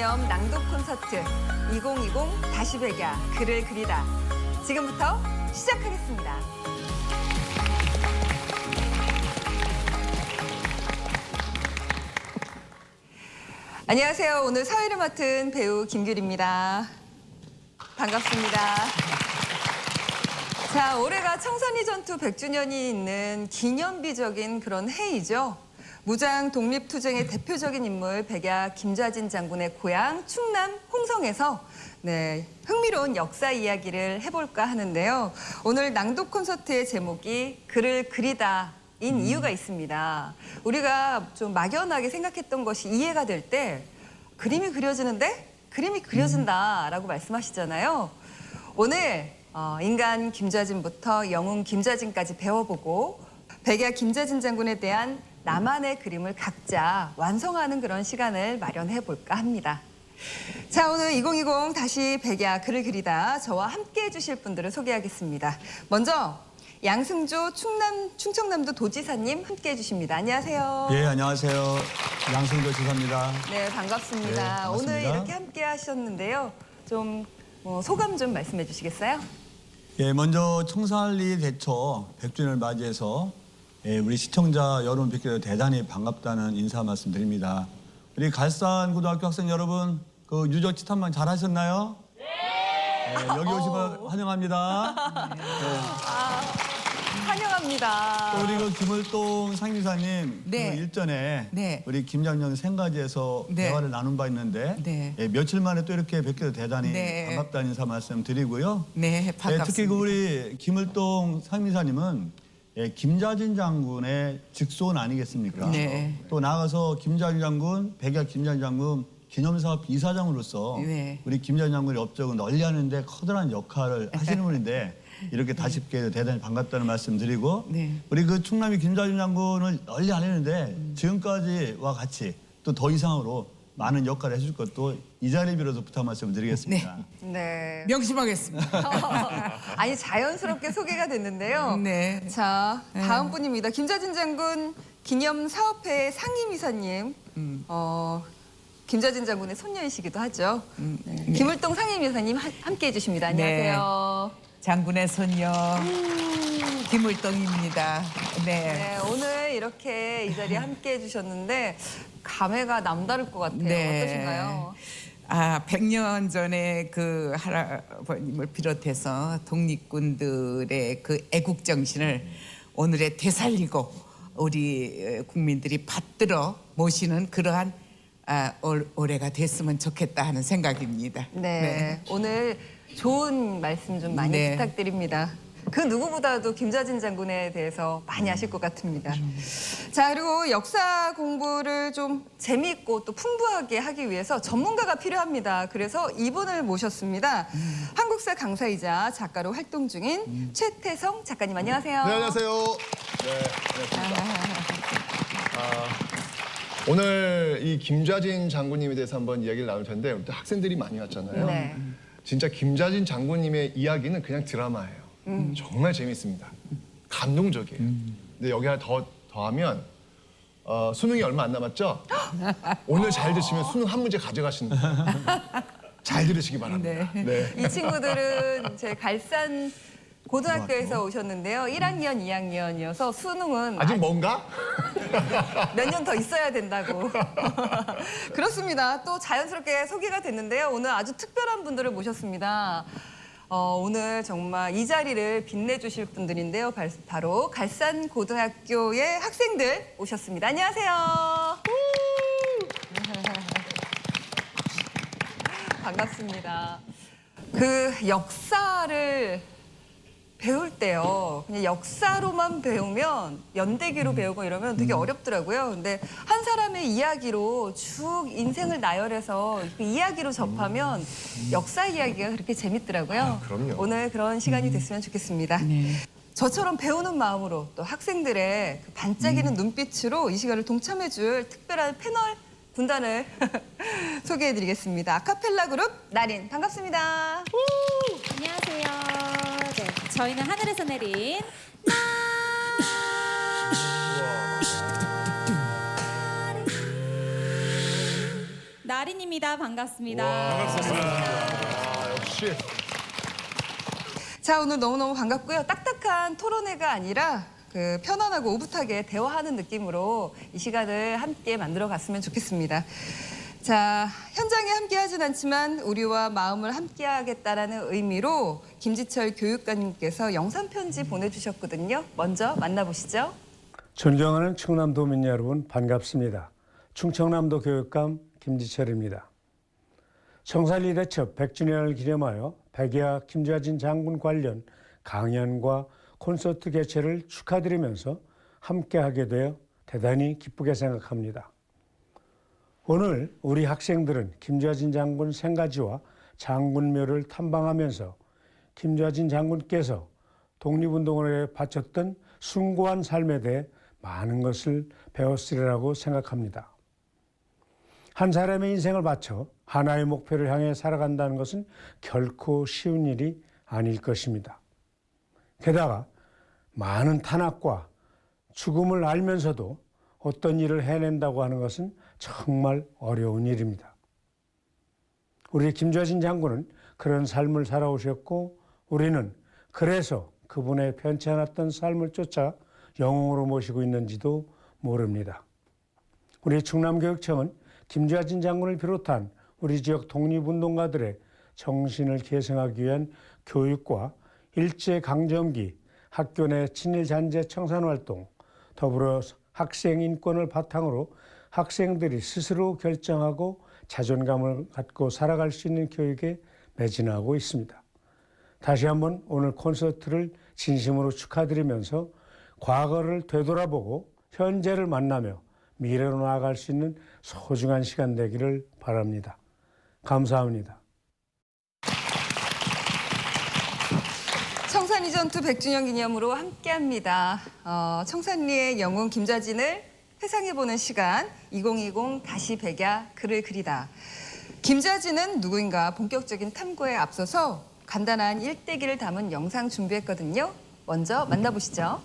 기념 낭독 콘서트 2020 다시 백야 글을 그리다. 지금부터 시작하겠습니다. 안녕하세요. 오늘 사회를 맡은 배우 김규리입니다. 반갑습니다. 자, 올해가 청산리 전투 100주년이 있는 기념비적인 그런 해이죠. 무장 독립투쟁의 대표적인 인물 백야 김좌진 장군의 고향 충남 홍성에서 흥미로운 역사 이야기를 해볼까 하는데요. 오늘 낭독 콘서트의 제목이 글을 그리다 인 이유가 있습니다. 우리가 좀 막연하게 생각했던 것이 이해가 될 때 그림이 그려지는데 그림이 그려진다라고 말씀하시잖아요. 오늘 인간 김좌진부터 영웅 김좌진까지 배워보고 백야 김좌진 장군에 대한 나만의 그림을 각자 완성하는 그런 시간을 마련해 볼까 합니다. 자, 오늘 2020 다시 백야 글을 그리다 저와 함께 해주실 분들을 소개하겠습니다. 먼저 양승조 충청남도 도지사님 함께 해주십니다. 안녕하세요. 예, 안녕하세요. 양승조 지사입니다. 네, 반갑습니다. 네, 반갑습니다. 오늘 이렇게 함께 하셨는데요. 좀 소감 좀 말씀해 주시겠어요? 예, 먼저 청산리 대처 100주년을 맞이해서 우리 시청자 여러분 뵙게 대단히 반갑다는 인사 말씀드립니다. 우리 갈산고등학교 학생 여러분, 그 유적지 탐방 잘 하셨나요? 네! 여기 오신 걸 환영합니다. 환영합니다. 또 우리 그 김을동 상임이사님 네. 그 일전에 네. 우리 김장년 생가지에서 네. 대화를 나눈 바 있는데 네. 며칠 만에 또 이렇게 뵙게 대단히 네. 반갑다는 인사 말씀드리고요. 네, 반갑습니다. 특히 그 우리 김을동 상임이사님은 김좌진 장군의 직손 아니겠습니까? 네. 또 나아가서 김좌진 장군, 백야 김좌진 장군 기념사업 이사장으로서 네. 우리 김좌진 장군의 업적을 널리하는데 커다란 역할을 하시는 분인데 이렇게 다시 뵙게 대단히 반갑다는 말씀드리고 네. 우리 그 충남이 김좌진 장군을 널리 알리는데 지금까지와 같이 또 더 이상으로 많은 역할을 해줄 것도 이 자리 빌어서 부탁 말씀드리겠습니다. 네. 명심하겠습니다. 아니 자연스럽게 소개가 됐는데요. 네. 자, 다음 분입니다. 김좌진 장군 기념사업회 상임이사님. 김좌진 장군의 손녀이시기도 하죠. 네. 김을동 상임이사님 함께 해주십니다. 안녕하세요. 장군의 손녀 김을동입니다. 네. 네, 오늘 이렇게 이 자리에 함께 해주셨는데 감회가 남다를 것 같아요. 네. 어떠신가요? 100년 전에 그 할아버님을 비롯해서 독립군들의 그 애국 정신을 오늘에 되살리고 우리 국민들이 받들어 모시는 그러한 올해가 됐으면 좋겠다 하는 생각입니다. 네, 오늘 좋은 말씀 좀 많이 네. 부탁드립니다. 그 누구보다도 김좌진 장군에 대해서 많이 아실 것 같습니다. 자, 그리고 역사 공부를 좀 재미있고 또 풍부하게 하기 위해서 전문가가 필요합니다. 그래서 이분을 모셨습니다. 한국사 강사이자 작가로 활동 중인 최태성 작가님 안녕하세요. 네, 안녕하세요. 네, 안녕하십니까. 오늘 이 김좌진 장군님에 대해서 한번 이야기를 나눌 텐데 학생들이 많이 왔잖아요. 네. 진짜 김좌진 장군님의 이야기는 그냥 드라마예요. 정말 재밌습니다. 감동적이에요. 근데 여기 하나 더하면 수능이 얼마 안 남았죠? 오늘 잘 드시면 수능 한 문제 가져가시는 거예요. 잘 들으시기 바랍니다. 네. 이 친구들은 제 갈산 고등학교에서 오셨는데요. 1학년, 2학년이어서 수능은 아직 뭔가? 몇 년 더 있어야 된다고. 그렇습니다. 또 자연스럽게 소개가 됐는데요. 오늘 아주 특별한 분들을 모셨습니다. 오늘 정말 이 자리를 빛내주실 분들인데요. 바로 갈산고등학교의 학생들 오셨습니다. 안녕하세요. 반갑습니다. 그 역사를 배울 때요. 그냥 역사로만 배우면 연대기로 배우고 이러면 되게 어렵더라고요. 근데 한 사람의 이야기로 쭉 인생을 나열해서 그 이야기로 접하면 역사 이야기가 그렇게 재밌더라고요. 그럼요. 오늘 그런 시간이 됐으면 좋겠습니다. 저처럼 배우는 마음으로 또 학생들의 그 반짝이는 눈빛으로 이 시간을 동참해줄 특별한 패널 군단을 소개해드리겠습니다. 아카펠라 그룹 나린 반갑습니다. 안녕하세요. 네, 저희는 하늘에서 내린 나린입니다. 반갑습니다. 아, 역시. 자, 오늘 너무너무 반갑고요. 딱딱한 토론회가 아니라 그 편안하고 오붓하게 대화하는 느낌으로 이 시간을 함께 만들어 갔으면 좋겠습니다. 자, 현장에 함께하진 않지만 우리와 마음을 함께하겠다라는 의미로 김지철 교육관님께서 영상 편지 보내주셨거든요. 먼저 만나보시죠. 존경하는 충남도민 여러분 반갑습니다. 충청남도 교육감 김지철입니다. 청산리 대첩 100주년을 기념하여 백야 김좌진 장군 관련 강연과 콘서트 개최를 축하드리면서 함께하게 되어 대단히 기쁘게 생각합니다. 오늘 우리 학생들은 김좌진 장군 생가지와 장군묘를 탐방하면서 김좌진 장군께서 독립운동을 바쳤던 숭고한 삶에 대해 많은 것을 배웠으리라고 생각합니다. 한 사람의 인생을 바쳐 하나의 목표를 향해 살아간다는 것은 결코 쉬운 일이 아닐 것입니다. 게다가 많은 탄압과 죽음을 알면서도 어떤 일을 해낸다고 하는 것은 정말 어려운 일입니다. 우리 김좌진 장군은 그런 삶을 살아오셨고 우리는 그래서 그분의 편치 않았던 삶을 쫓아 영웅으로 모시고 있는지도 모릅니다. 우리 충남교육청은 김좌진 장군을 비롯한 우리 지역 독립운동가들의 정신을 계승하기 위한 교육과 일제강점기 학교 내 친일잔재 청산활동, 더불어 학생 인권을 바탕으로 학생들이 스스로 결정하고 자존감을 갖고 살아갈 수 있는 교육에 매진하고 있습니다. 다시 한번 오늘 콘서트를 진심으로 축하드리면서 과거를 되돌아보고 현재를 만나며 미래로 나아갈 수 있는 소중한 시간 되기를 바랍니다. 감사합니다. 청산리 전투 100주년 기념으로 함께합니다. 청산리의 영웅 김좌진을 회상해보는 시간 2020 다시 백야 글을 그리다. 김좌진은 누구인가 본격적인 탐구에 앞서서 간단한 일대기를 담은 영상 준비했거든요. 먼저 만나보시죠.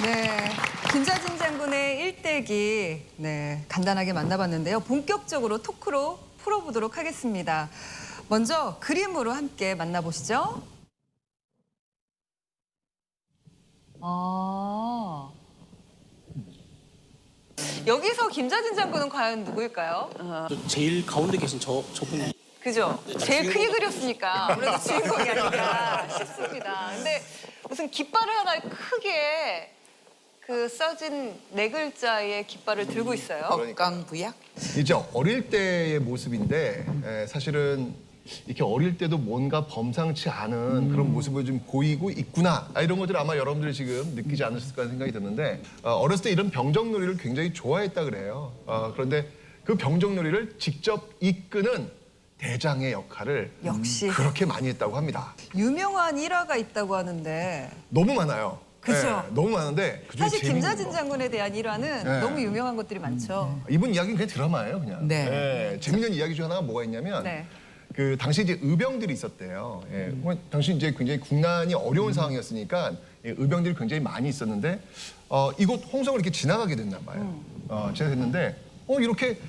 네, 김자진 장군의 일대기 간단하게 만나봤는데요. 본격적으로 토크로 풀어보도록 하겠습니다. 먼저 그림으로 함께 만나보시죠. 여기서 김자진 장군은 과연 누구일까요? 제일 가운데 계신 저분이 그죠? 제일 크게 그렸으니까 아무래도 주인공이 아닌가 싶습니다. 근데 무슨 깃발을 하나 크게 써진 4글자의 깃발을 들고 있어요. 억강부약. 이제 어릴 때의 모습인데 사실은 이렇게 어릴 때도 뭔가 범상치 않은 그런 모습을 좀 보이고 있구나 이런 것들 아마 여러분들이 지금 느끼지 않으셨을까 하는 생각이 드는데 어렸을 때 이런 병정놀이를 굉장히 좋아했다 그래요. 그런데 그 병정놀이를 직접 이끄는 대장의 역할을 역시 그렇게 많이 했다고 합니다. 유명한 일화가 있다고 하는데 너무 많아요. 그쵸. 너무 많은데 그중에 사실 재밌는 김자진 거. 장군에 대한 일화는 네. 너무 유명한 것들이 많죠. 이분 이야기는 그냥 드라마예요, 그냥. 네. 재밌는 이야기 중 하나가 뭐가 있냐면 네. 그 당시 이제 의병들이 있었대요. 당시 이제 굉장히 국난이 어려운 상황이었으니까 의병들이 굉장히 많이 있었는데 이곳 홍성을 이렇게 지나가게 됐나 봐요. 지나갔는데 이렇게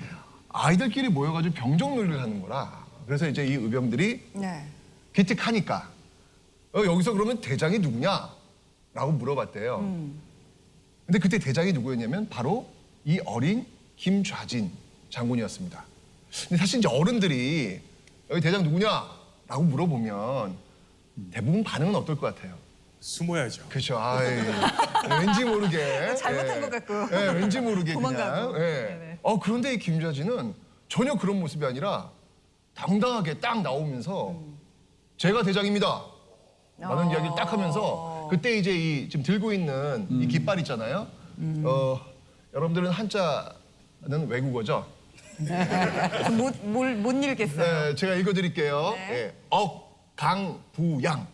아이들끼리 모여가지고 병정놀이를 하는 거라. 그래서 이제 이 의병들이 네. 기특하니까 여기서 그러면 대장이 누구냐? 라고 물어봤대요. 근데 그때 대장이 누구였냐면 바로 이 어린 김좌진 장군이었습니다. 근데 사실 이제 어른들이 여기 대장 누구냐? 라고 물어보면 대부분 반응은 어떨 것 같아요? 숨어야죠. 그렇죠. 왠지 모르게. 잘못한 것 같고. 왠지 모르게 도망가고. 그냥. 네네. 그런데 이 김좌진은 전혀 그런 모습이 아니라 당당하게 딱 나오면서 제가 대장입니다. 라는 이야기를 딱 하면서 그때 이제 이 지금 들고 있는 이 깃발 있잖아요. 여러분들은 한자는 외국어죠. 못 읽겠어요. 네, 제가 읽어드릴게요. 네. 예, 억강부양.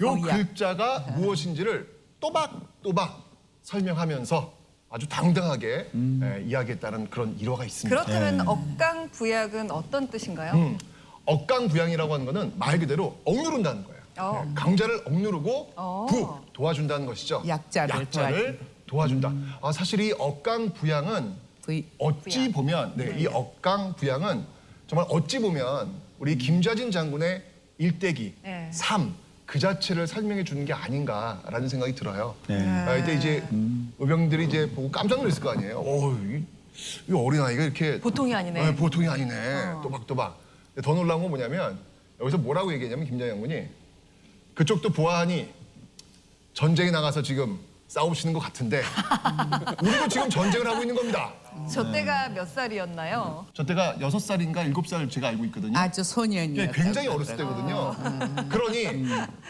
요 부양. 글자가 무엇인지를 또박또박 설명하면서 아주 당당하게 이야기했다는 그런 일화가 있습니다. 그렇다면 억강부약은 어떤 뜻인가요? 억강부양이라고 하는 거는 말 그대로 억누른다는 거예요. 강자를 억누르고 도와준다는 것이죠. 약자를 도와준다. 사실 이 억강부양은 어찌 보면 이 억강부양은 정말 어찌 보면 우리 김좌진 장군의 일대기 네. 삶 그 자체를 설명해 주는 게 아닌가라는 생각이 들어요. 네. 이때 이제 의병들이 이제 보고 깜짝 놀랐을 거 아니에요. 이 어린아이가 이렇게 보통이 아니네. 보통이 아니네. 또박또박. 근데 더 놀라운 건 뭐냐면 여기서 뭐라고 얘기했냐면 김장현 장군이 그쪽도 보아하니 전쟁에 나가서 지금 싸우시는 것 같은데 우리도 지금 전쟁을 하고 있는 겁니다. 저 때가 몇 살이었나요? 저 때가 6살인가 7살 제가 알고 있거든요. 아주 소년이었다고 굉장히 어렸을 그러더라고요. 때거든요. 그러니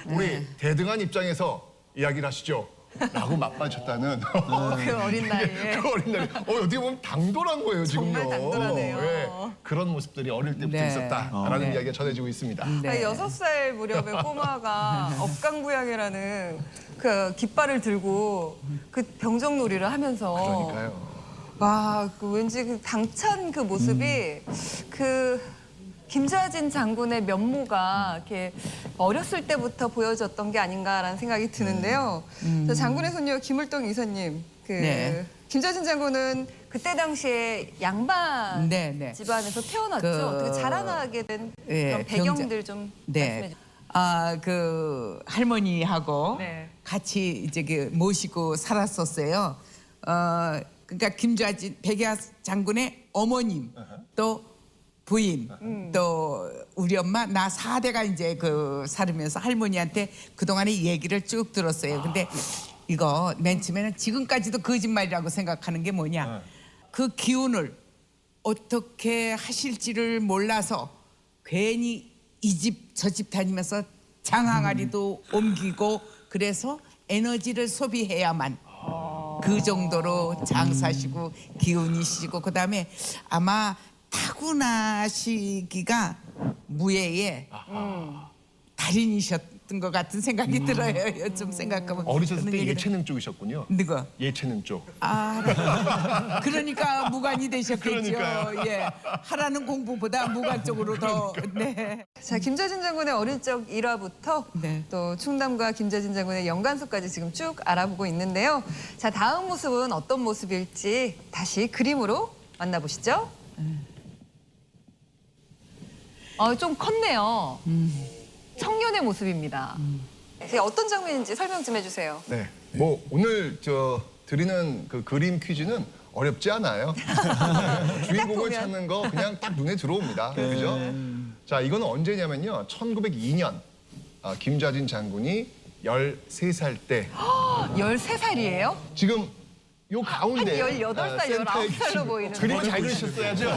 우리 대등한 입장에서 이야기를 하시죠. 라고 맞받쳤다는 그 어린 나이에. 그 어린 나이. 어떻게 보면 당돌한 거예요, 지금요. 정말 당돌하네요. 그런 모습들이 어릴 때부터 네. 있었다라는 네. 이야기가 전해지고 있습니다. 네. 6살 무렵의 꼬마가 억강부양이라는 그 깃발을 들고 그 병정놀이를 하면서 그러니까요. 와, 그 왠지 그 당찬 그 모습이 그 김자진 장군의 면모가 이렇게 어렸을 때부터 보여졌던 게 아닌가라는 생각이 드는데요. 저 장군의 손녀 김을동 이사님, 네. 김자진 장군은 그때 당시에 양반 네, 네. 집안에서 태어났죠. 그- 어떻게 자라나게 된 예, 그런 배경들 좀 말씀해 네. 주세요. 그 할머니하고 네. 같이 이제 그 모시고 살았었어요. 그러니까 김좌진 백야 장군의 어머님 또 부인 또 우리 엄마 나 4대가 이제 그 살으면서 할머니한테 그동안의 얘기를 쭉 들었어요. 근데 이거 맨 처음에는 지금까지도 거짓말이라고 생각하는 게 뭐냐. 그 기운을 어떻게 하실지를 몰라서 괜히 이 집 저 집 다니면서 장항아리도 옮기고 그래서 에너지를 소비해야만 그 정도로 장사시고 기운이시고 그다음에 아마 타고나시기가 무예의 것 같은 생각이 들어요. 좀 생각하면. 어리셨을 그런 때 얘기를. 예체능 쪽이셨군요. 누가? 예체능 쪽. 아, 그러니까 무관이 되셨겠죠. 그러니까요. 예, 하라는 공부보다 무관 쪽으로 더. 네. 자, 김자진 장군의 어린 적 일화부터 네. 또 충남과 김자진 장군의 연관소까지 지금 쭉 알아보고 있는데요. 자, 다음 모습은 어떤 모습일지 다시 그림으로 만나보시죠. 좀 컸네요. 청년의 모습입니다. 어떤 장면인지 설명 좀 해주세요. 네. 뭐 오늘 드리는 그 그림 퀴즈는 어렵지 않아요. 주인공을 보면. 찾는 거 그냥 딱 눈에 들어옵니다. 그죠? 자, 이거는 언제냐면요. 1902년 김자진 장군이 13살 때 13살이에요? 지금 요 가운데 한 18살, 센터에 19살로 계신 분. 보이는데. 그림을 잘 그리셨어야죠.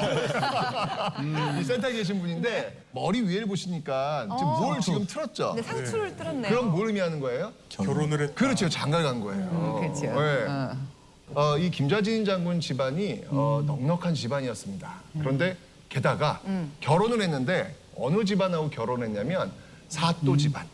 이 센터에 계신 분인데 머리 위를 보시니까 지금 뭘 지금 틀었죠? 근데 상추를 뜰었네요. 그럼 뭘 의미하는 거예요? 결혼을 했다. 그렇죠. 장가를 간 거예요. 그렇죠. 네. 이 김자진 장군 집안이 넉넉한 집안이었습니다. 그런데 게다가 결혼을 했는데 어느 집안하고 결혼했냐면 사또 집안.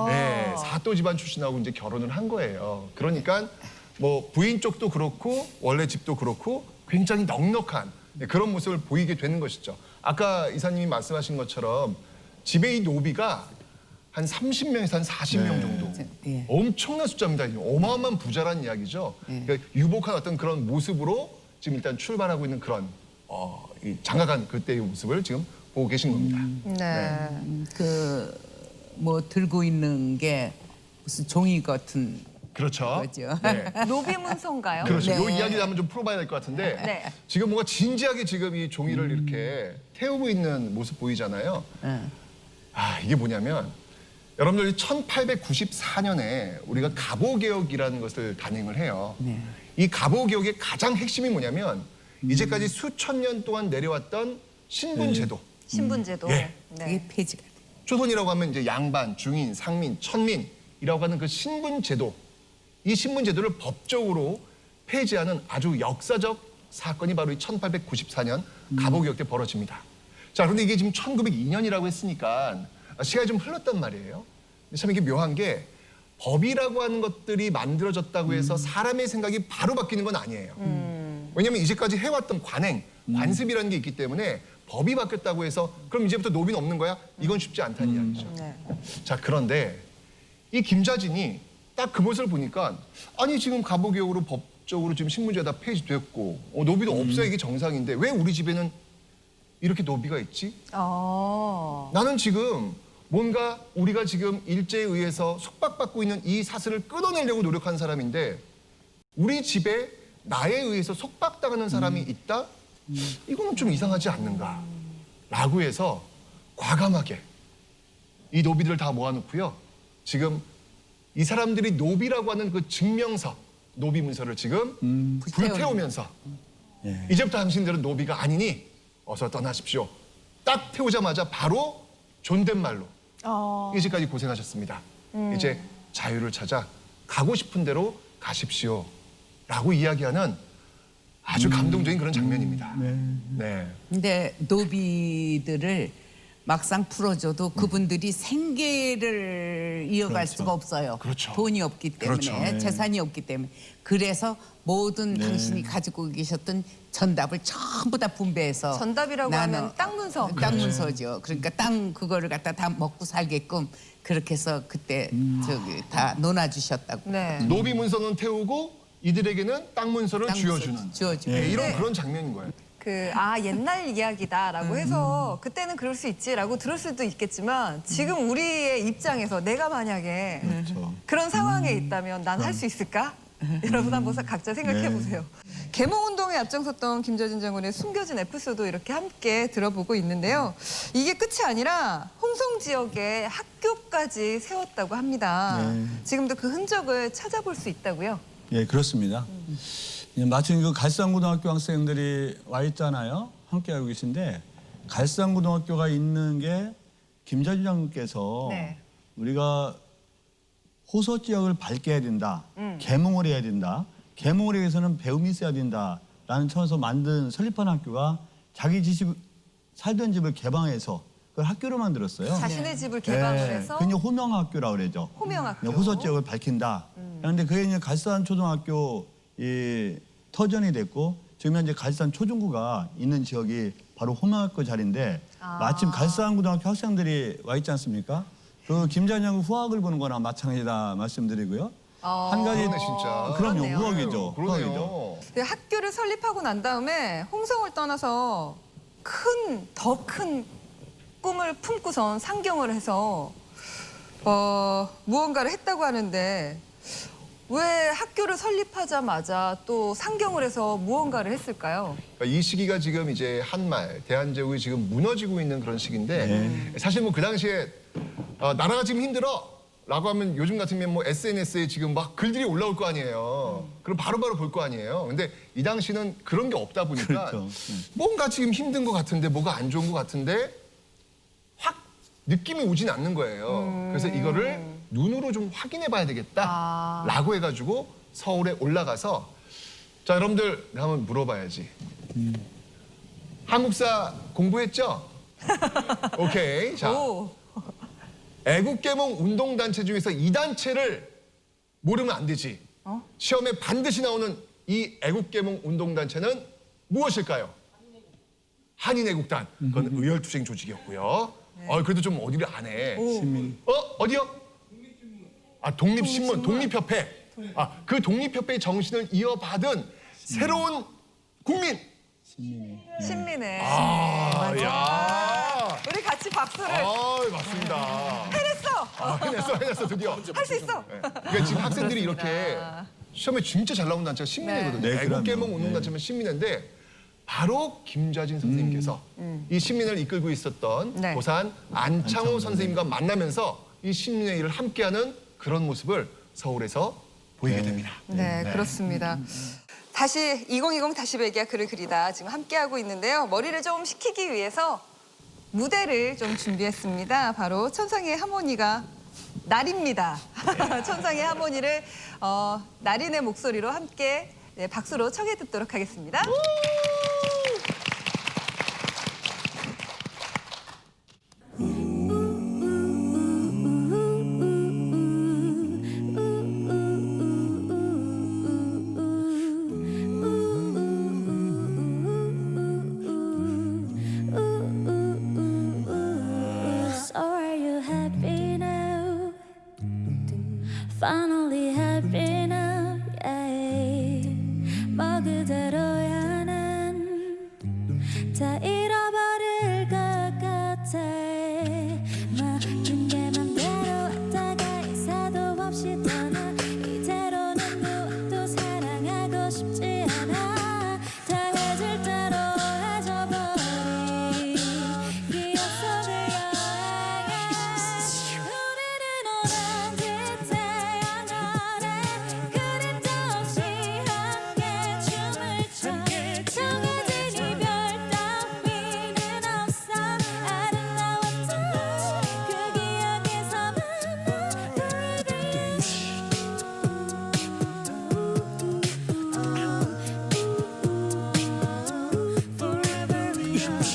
네, 사또 집안 출신하고 이제 결혼을 한 거예요. 그러니까 뭐 부인 쪽도 그렇고 원래 집도 그렇고 굉장히 넉넉한 그런 모습을 보이게 되는 것이죠. 아까 이사님이 말씀하신 것처럼 집에 이 노비가 한 30명에서 한 40명 정도. 예. 엄청난 숫자입니다. 어마어마한 부자란 이야기죠. 그러니까 유복한 어떤 그런 모습으로 지금 일단 출발하고 있는 그런 이 장가간 그때의 모습을 지금 보고 계신 겁니다. 네. 그 뭐 들고 있는 게 무슨 종이 같은 그렇죠. 거죠. 네. 노비문서인가요? 그렇죠. 네. 이 이야기를 한번 좀 풀어봐야 될 것 같은데 네. 지금 뭔가 진지하게 지금 이 종이를 이렇게 태우고 있는 모습 보이잖아요. 이게 뭐냐면 여러분들 1894년에 우리가 갑오개혁이라는 것을 단행을 해요. 이 갑오개혁의 가장 핵심이 뭐냐면 이제까지 수천 년 동안 내려왔던 신분제도. 신분제도. 예. 네. 이게 폐지가 돼. 조선이라고 하면 이제 양반, 중인, 상민, 천민이라고 하는 그 신분제도. 이 신분제도를 법적으로 폐지하는 아주 역사적 사건이 바로 이 1894년 갑오개혁 때 벌어집니다. 자, 그런데 이게 지금 1902년이라고 했으니까 시간이 좀 흘렀단 말이에요. 근데 참 이게 묘한 게 법이라고 하는 것들이 만들어졌다고 해서 사람의 생각이 바로 바뀌는 건 아니에요. 왜냐하면 이제까지 해왔던 관행, 관습이라는 게 있기 때문에 법이 바뀌었다고 해서 그럼 이제부터 노비는 없는 거야? 이건 쉽지 않다는 이야기죠. 네. 자, 그런데 이 김자진이 딱 그 모습을 보니까 아니 지금 갑오개혁으로 법적으로 지금 신분제가 다 폐지됐고 노비도 없어야 이게 정상인데 왜 우리 집에는 이렇게 노비가 있지? 나는 지금 뭔가 우리가 지금 일제에 의해서 속박받고 있는 이 사슬을 끊어내려고 노력하는 사람인데 우리 집에 나에 의해서 속박당하는 사람이 있다? 이거는 좀 이상하지 않는가? 라고 해서 과감하게 이 노비들을 다 모아놓고요. 지금 이 사람들이 노비라고 하는 그 증명서, 노비 문서를 지금 불태우면서 이제부터 당신들은 노비가 아니니 어서 떠나십시오. 딱 태우자마자 바로 존댓말로 이제까지 고생하셨습니다. 이제 자유를 찾아 가고 싶은 대로 가십시오. 라고 이야기하는 아주 감동적인 그런 장면입니다. 네. 근데 노비들을 막상 풀어줘도 그분들이 생계를 이어갈 수가 없어요. 그렇죠. 돈이 없기 때문에 그렇죠. 재산이 없기 때문에 그래서 모든 당신이 가지고 계셨던 전답을 전부 다 분배해서 전답이라고 하면 땅 문서. 땅 문서죠. 그러니까 땅 그거를 갖다 다 먹고 살게끔 그렇게 해서 그때 저기 다 논아주셨다고. 네. 노비 문서는 태우고 이들에게는 땅 문서를 땅 문서 쥐어주는 쥐어주는. 네, 이런 네. 그런 장면인 거예요. 옛날 이야기다라고 해서 그때는 그럴 수 있지라고 들을 수도 있겠지만 지금 우리의 입장에서 내가 만약에 그런 상황에 있다면 난 할 수 있을까? 여러분 한번 각자 생각해 보세요. 계몽운동에 앞장섰던 김자진 장군의 숨겨진 에피소드 이렇게 함께 들어보고 있는데요. 이게 끝이 아니라 홍성 지역에 학교까지 세웠다고 합니다. 지금도 그 흔적을 찾아볼 수 있다고요? 예, 그렇습니다. 마침 그 갈산고등학교 학생들이 와 있잖아요. 함께 하고 계신데 갈산고등학교가 있는 게 김자진 장군께서 네. 우리가 호서 지역을 밝게 해야 된다. 계몽을 해야 된다. 계몽을 위해서는 배움이 있어야 된다라는 차원에서 만든 설립한 학교가 자기 살던 집을 개방해서 그걸 학교로 만들었어요. 자신의 집을 개방을 해서 그게 호명학교라고 그러죠. 호명학교. 호소 지역을 밝힌다. 그런데 그게 이제 갈산 초등학교 이 터전이 됐고 지금 현재 갈산 초중구가 있는 지역이 바로 호명학교 자리인데 마침 갈산 고등학교 학생들이 와 있지 않습니까? 그 김자년 후학을 보는 거나 마찬가지다 말씀드리고요. 한 가지 그러네, 진짜. 그럼요, 그렇네요. 후학이죠. 후학이죠. 그러네요. 네, 학교를 설립하고 난 다음에 홍성을 떠나서 더 큰 꿈을 품고선 상경을 해서 무언가를 했다고 하는데 왜 학교를 설립하자마자 또 상경을 해서 무언가를 했을까요? 그러니까 이 시기가 지금 이제 한말 대한제국이 지금 무너지고 있는 그런 시기인데 사실 뭐 그 당시에 나라가 지금 힘들어라고 하면 요즘 같으면 뭐 SNS에 지금 막 글들이 올라올 거 아니에요. 그럼 바로바로 볼 거 아니에요. 근데 이 당시는 그런 게 없다 보니까 그렇죠. 뭔가 지금 힘든 것 같은데 뭐가 안 좋은 것 같은데 확 느낌이 오진 않는 거예요. 그래서 이거를 눈으로 좀 확인해 봐야 되겠다라고 해가지고 서울에 올라가서 자 여러분들 한번 물어봐야지. 한국사 공부했죠? 오케이. 자 오, 애국계몽 운동단체 중에서 이 단체를 모르면 안 되지. 시험에 반드시 나오는 이 애국계몽 운동단체는 무엇일까요? 한인애국단. 그건 의열투쟁 조직이었고요. 그래도 좀 어디를 안 해. 어디요? 독립신문, 독립협회. 그 독립협회의 정신을 이어받은 새로운 국민. 신민의. 야. 우리 같이 박수를 맞습니다. 해냈어. 해냈어, 드디어. 할 수 있어. 그러니까 지금 학생들이 이렇게 시험에 진짜 잘 나온 단체가 신민회거든요. 네, 그럼요. 애국계몽 운동단체면 신민회인데 바로 김좌진 선생님께서 이 신민회를 이끌고 있었던 네. 고산 안창호 선생님과 만나면서 이 신민회 일을 함께하는 그런 모습을 서울에서 보이게 됩니다. 네, 그렇습니다. 다시 2020 다시 배기야 글을 그리다 지금 함께하고 있는데요. 머리를 좀 식히기 위해서 무대를 좀 준비했습니다. 바로 천상의 하모니가 날입니다. 천상의 하모니를 날인의 목소리로 함께 박수로 청해 듣도록 하겠습니다. So are you happy now? Finally happy now, yeah. 뭐 그대로야 난 다 잃어버릴 것 같아. 모든 게 맘대로 왔다가 인사도 없이 떠나. 이대로는 무엇도 사랑하고 싶지 않아. 다 해질 대로 해져버린 기억 속을 여행해. 우리는 오랜 듯 태양아래 그림자 없이 함께 춤을 춰. 정해진 이별 따위는 없어. 아름다웠던 그 기억에서 만나 baby. Forever beyond.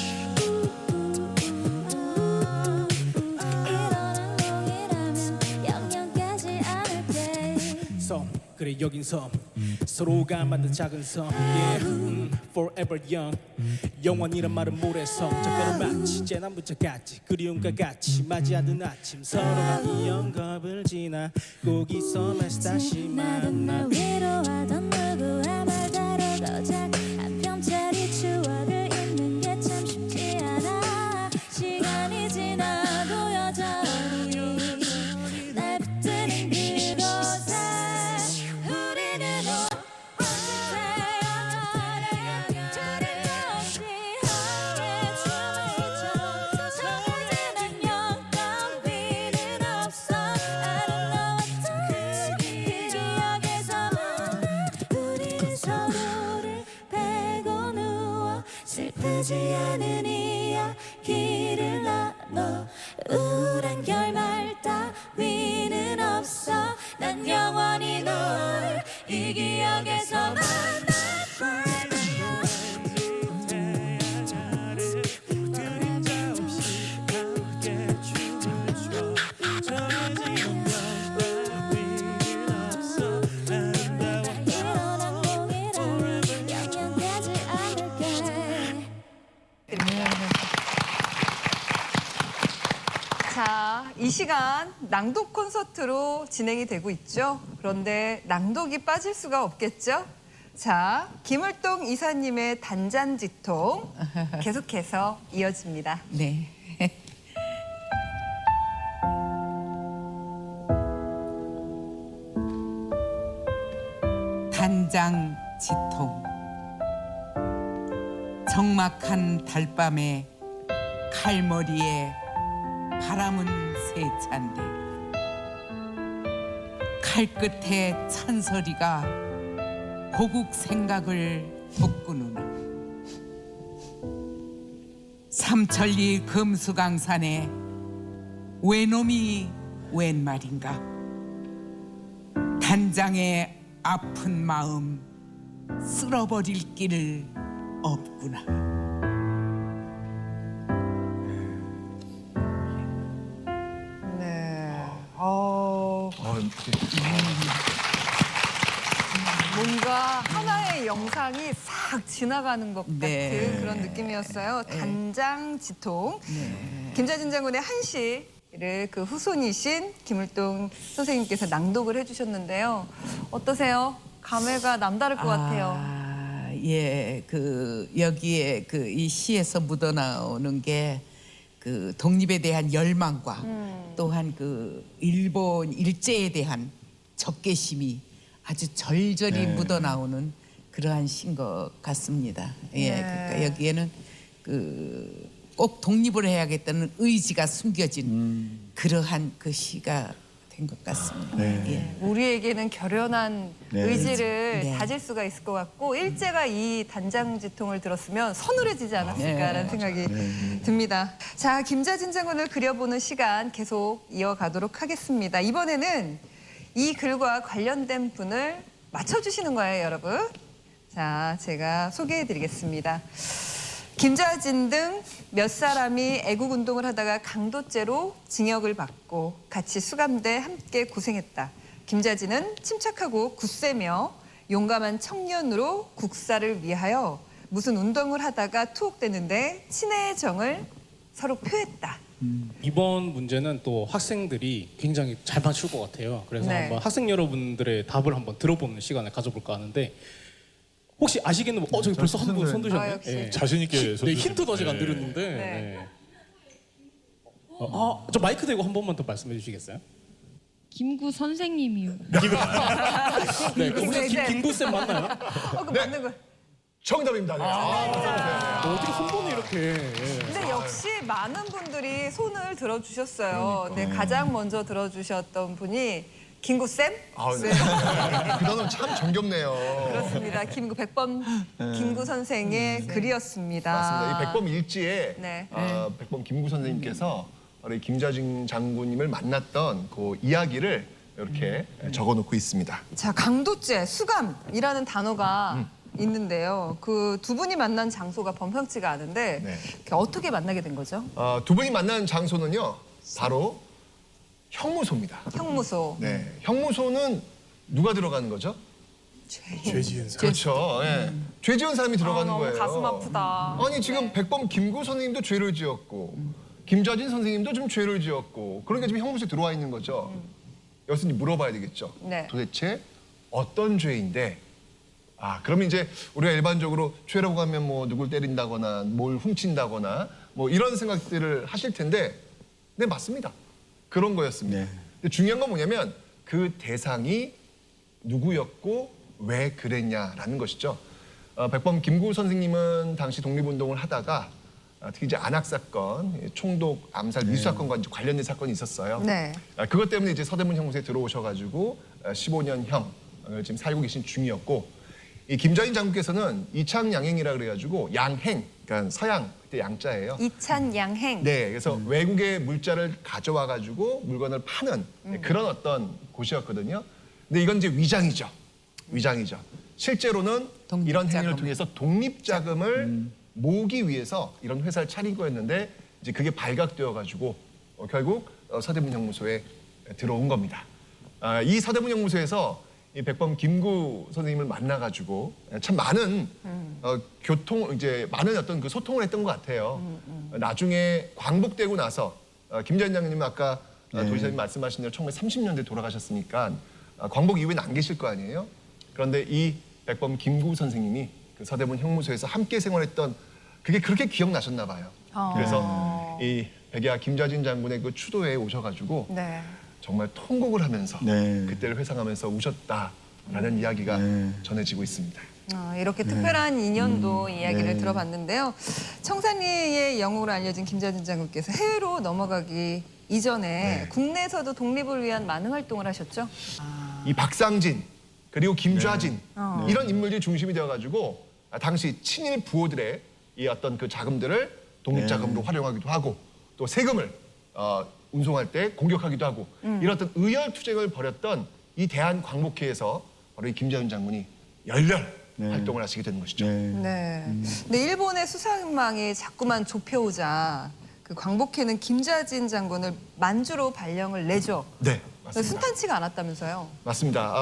이러는 몽이라면 영영 깨지 않을게. 섬 그래 여긴 섬 서로가 만든 작은 섬 yeah. Forever young 영원이란 말은 모래섬 작별은 마치 재난부터까지 그리움과 같이 맞이하는 아침 서로가 이 영겁을 지나 꼭 이 섬에서 다시 나도 만나 날 위로하던 누구의 말 다루고자 한 편짜리 추억을 잊는 게 참 쉽지 않아. 시간이 지나도 여전히 날 붙드는 그곳에 우리는 태양 아래 그림자 없이 함께 춤을 춰. 정해진 안녕 따위는 없어. 아름다웠던 그 기억에서 만나. 우리 서로를 베고 누워 슬프지 않은 이야기를 나눠. 우울한 결말 따위는 없어. 난 영원히 널 이 기억에서 만나. Forever young. 이 시간 낭독 콘서트로 진행이 되고 있죠. 그런데 낭독이 빠질 수가 없겠죠. 자, 김을동 이사님의 단잔지통 계속해서 이어집니다. 네. 단장지통. 적막한 달밤에 칼머리에 바람은 세찬데 칼끝에 찬소리가 고국 생각을 돋구누나 삼천리 금수강산에 외놈이 웬 말인가 단장의 아픈 마음 쓸어버릴 길 없구나. 네. 뭔가 하나의 영상이 싹 지나가는 것 네. 같은 그런 느낌이었어요. 단장지통. 김자진 장군의 한시를 그 후손이신 김을동 선생님께서 낭독을 해주셨는데요. 어떠세요? 감회가 남다를 것 같아요. 예, 그 여기에 그 이 시에서 묻어나오는 게 그 독립에 대한 열망과 또한 그 일본 일제에 대한 적개심이 아주 절절히 묻어나오는 그러한 시인 것 같습니다. 예, 네. 그러니까 여기에는 그 꼭 독립을 해야겠다는 의지가 숨겨진 그러한 그 시가 된 것 같습니다. 예. 우리에게는 결연한 네. 의지를 네. 다질 수가 있을 것 같고 일제가 이 단장지통을 들었으면 서늘해지지 않았을까라는 생각이 듭니다. 자, 김자진 장군을 그려보는 시간 계속 이어가도록 하겠습니다. 이번에는 이 글과 관련된 분을 맞춰주시는 거예요, 여러분. 자, 제가 소개해드리겠습니다. 김자진 등 몇 사람이 애국운동을 하다가 강도죄로 징역을 받고 같이 수감돼 함께 고생했다. 김자진은 침착하고 굳세며 용감한 청년으로 국사를 위하여 무슨 운동을 하다가 투옥됐는데 친애의 정을 서로 표했다. 이번 문제는 또 학생들이 굉장히 잘 맞출 것 같아요. 그래서 네. 한번 학생 여러분들의 답을 한번 들어보는 시간을 가져볼까 하는데 혹시 아시겠는 분? 저기 벌써 한 분 손 드셨네. 아, 역시. 자신 있게 네, 힌트도 아직 안 드렸는데. 네. 저 마이크 대고 한 번만 더 말씀해 주시겠어요? 김구 선생님이요. 네, 혹시 김구쌤 맞나요? 그 맞는 거. 정답입니다. 네. 어떻게 한 번에 이렇게. 예. 근데 역시 많은 분들이 손을 들어주셨어요. 네, 가장 먼저 들어주셨던 분이 김구쌤? 네. 그 단어 참 정겹네요. 그렇습니다. 김구 백범 김구 선생의 글이었습니다. 맞습니다. 이 백범 일지에 네. 백범 김구 선생님께서 우리 김자진 장군님을 만났던 그 이야기를 이렇게 적어놓고 있습니다. 자, 강도죄, 수감이라는 단어가 있는데요. 그 두 분이 만난 장소가 범상치가 않은데 네. 어떻게 만나게 된 거죠? 두 분이 만난 장소는요, 바로 형무소입니다. 형무소. 네, 형무소는 누가 들어가는 거죠? 죄지은 사람. 그렇죠. 예. 죄 지은 사람이 들어가는 너무 거예요. 가슴 아프다. 아니 지금 백범 김구 선생님도 죄를 지었고 김자진 선생님도 지금 죄를 지었고 그러니까 지금 형무소에 들어와 있는 거죠. 여기서 이제 물어봐야 되겠죠. 네. 도대체 어떤 죄인데? 그러면 이제 우리가 일반적으로 죄라고 하면 뭐 누굴 때린다거나 뭘 훔친다거나 뭐 이런 생각들을 하실 텐데, 네 맞습니다. 그런 거였습니다. 네. 근데 중요한 건 뭐냐면 그 대상이 누구였고 왜 그랬냐라는 것이죠. 백범 김구 선생님은 당시 독립운동을 하다가 특히 이제 안학 사건, 총독 암살 미수 사건과 이제 관련된 사건이 있었어요. 네. 그것 때문에 이제 서대문 형무소에 들어오셔가지고 15년형을 지금 살고 계신 중이었고, 이 김자진 장군께서는 이창양행이라 그래가지고 양행, 그러니까 서양 그때 양자예요. 이찬 양행. 네, 그래서 외국의 물자를 가져와가지고 물건을 파는 그런 어떤 곳이었거든요. 근데 이건 이제 위장이죠. 위장이죠. 실제로는 이런 행위를 통해서 독립자금을 모으기 위해서 이런 회사를 차린 거였는데 이제 그게 발각되어가지고 결국 서대문 형무소에 들어온 겁니다. 이 서대문 형무소에서 이 백범 김구 선생님을 만나가지고 참 많은 많은 어떤 그 소통을 했던 것 같아요. 나중에 광복되고 나서 김자진 장군님은 아까 도지사님 말씀하신 대로 1930년대 돌아가셨으니까 광복 이후에는 안 계실 거 아니에요? 그런데 이 백범 김구 선생님이 그 서대문 형무소에서 함께 생활했던 그게 그렇게 기억나셨나 봐요. 그래서 이 백야 김좌진 장군의 그 추도회에 오셔가지고 네. 정말 통곡을 하면서 네. 그때를 회상하면서 우셨다라는 이야기가 전해지고 있습니다. 이렇게 특별한 인연도 이야기를 들어봤는데요. 청산리의 영웅으로 알려진 김좌진 장군께서 해외로 넘어가기 이전에 국내에서도 독립을 위한 많은 활동을 하셨죠. 이 박상진 그리고 김좌진 이런 인물들이 중심이 되어가지고 당시 친일 부호들의 이 어떤 그 자금들을 독립자금으로 활용하기도 하고 또 세금을 운송할 때 공격하기도 하고 이런 어떤 의열투쟁을 벌였던 이 대한광복회에서 바로 이 김좌진 장군이 열렬 활동을 하시게 되는 것이죠. 네. 근데 일본의 수상망이 자꾸만 좁혀오자 그 광복회는 김좌진 장군을 만주로 발령을 내죠. 네, 맞습니다. 순탄치가 않았다면서요. 맞습니다.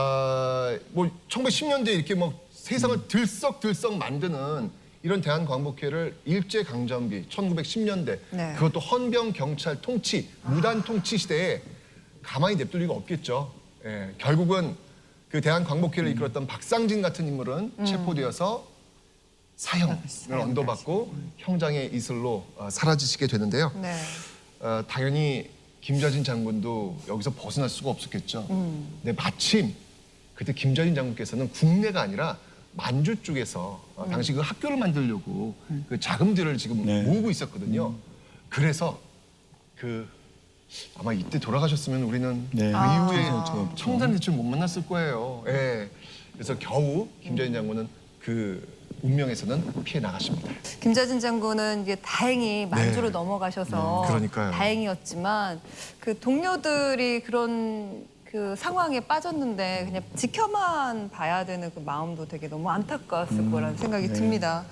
뭐 1910년대에 이렇게 뭐 세상을 들썩들썩 만드는 이런 대한광복회를 일제강점기 1910년대 네. 그것도 헌병 경찰 통치 무단 통치 시대에 가만히 냅둘 리가 없겠죠. 예, 결국은 그 대한광복회를 이끌었던 박상진 같은 인물은 체포되어서 사형을 언도받고 형장의 이슬로 사라지시게 되는데요. 네. 당연히 김좌진 장군도 여기서 벗어날 수가 없었겠죠. 근데 마침 그때 김좌진 장군께서는 국내가 아니라 만주 쪽에서 당시 그 학교를 만들려고 그 자금들을 지금 모으고 있었거든요. 그래서 그 아마 이때 돌아가셨으면 우리는 그 이후에 청산리를 못 만났을 거예요. 예. 그래서 겨우 김좌진 장군은 그 운명에서는 피해 나가십니다. 김좌진 장군은 이게 다행히 만주로 넘어가셔서 그러니까요. 다행이었지만 그 동료들이 그런 그 상황에 빠졌는데 그냥 지켜만 봐야 되는 그 마음도 되게 너무 안타까웠을 거라는 생각이 듭니다.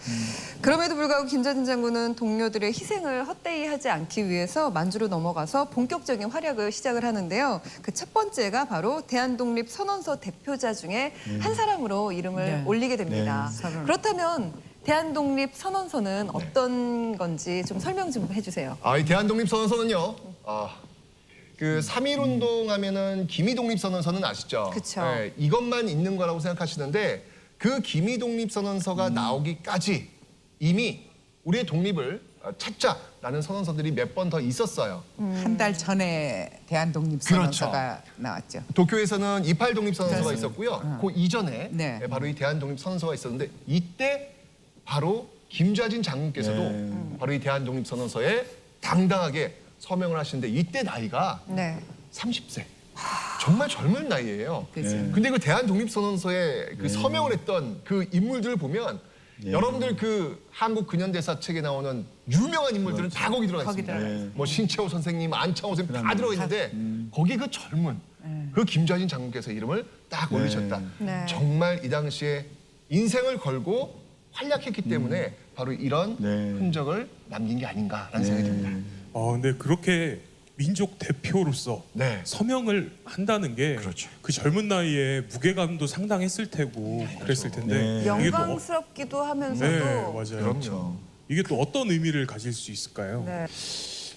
그럼에도 불구하고 김좌진 장군은 동료들의 희생을 헛되이 하지 않기 위해서 만주로 넘어가서 본격적인 활약을 시작을 하는데요. 그 첫 번째가 바로 대한독립선언서 대표자 중에 한 사람으로 이름을 올리게 됩니다. 그렇다면 대한독립선언서는 어떤 건지 좀 설명 좀 해주세요. 이 대한독립선언서는요. 그 3.1운동 하면은 기미독립선언서는 아시죠? 그쵸. 예, 이것만 있는 거라고 생각하시는데 그 기미독립선언서가 나오기까지 이미 우리의 독립을 찾자라는 선언서들이 몇 번 더 있었어요. 한 달 전에 대한독립선언서가 나왔죠. 도쿄에서는 28독립선언서가 있었고요. 그 이전에 네. 바로 이 대한독립선언서가 있었는데 이때 바로 김좌진 장군께서도 바로 이 대한독립선언서에 당당하게 서명을 하시는데 이때 나이가 네. 30세. 정말 젊은 나이예요. 그죠. 근데 그 대한독립선언서에 그 서명을 했던 그 인물들을 보면 여러분들 그 한국 근현대사 책에 나오는 유명한 인물들은 다 거기 들어가 있습니다. 뭐 신채호 선생님, 안창호 선생님 다 들어가 있는데 거기 그 젊은 그 김좌진 장군께서 이름을 딱 올리셨다. 네. 정말 이 당시에 인생을 걸고 활약했기 때문에 바로 이런 흔적을 남긴 게 아닌가라는 생각이 듭니다. 근데 그렇게 민족 대표로서 네. 서명을 한다는 게 그렇죠. 그 젊은 나이에 무게감도 상당했을 테고 그랬을 텐데 이게 또 영광스럽기도 하면서도 네, 맞아요. 그럼요. 이게 또 어떤 의미를 가질 수 있을까요? 네.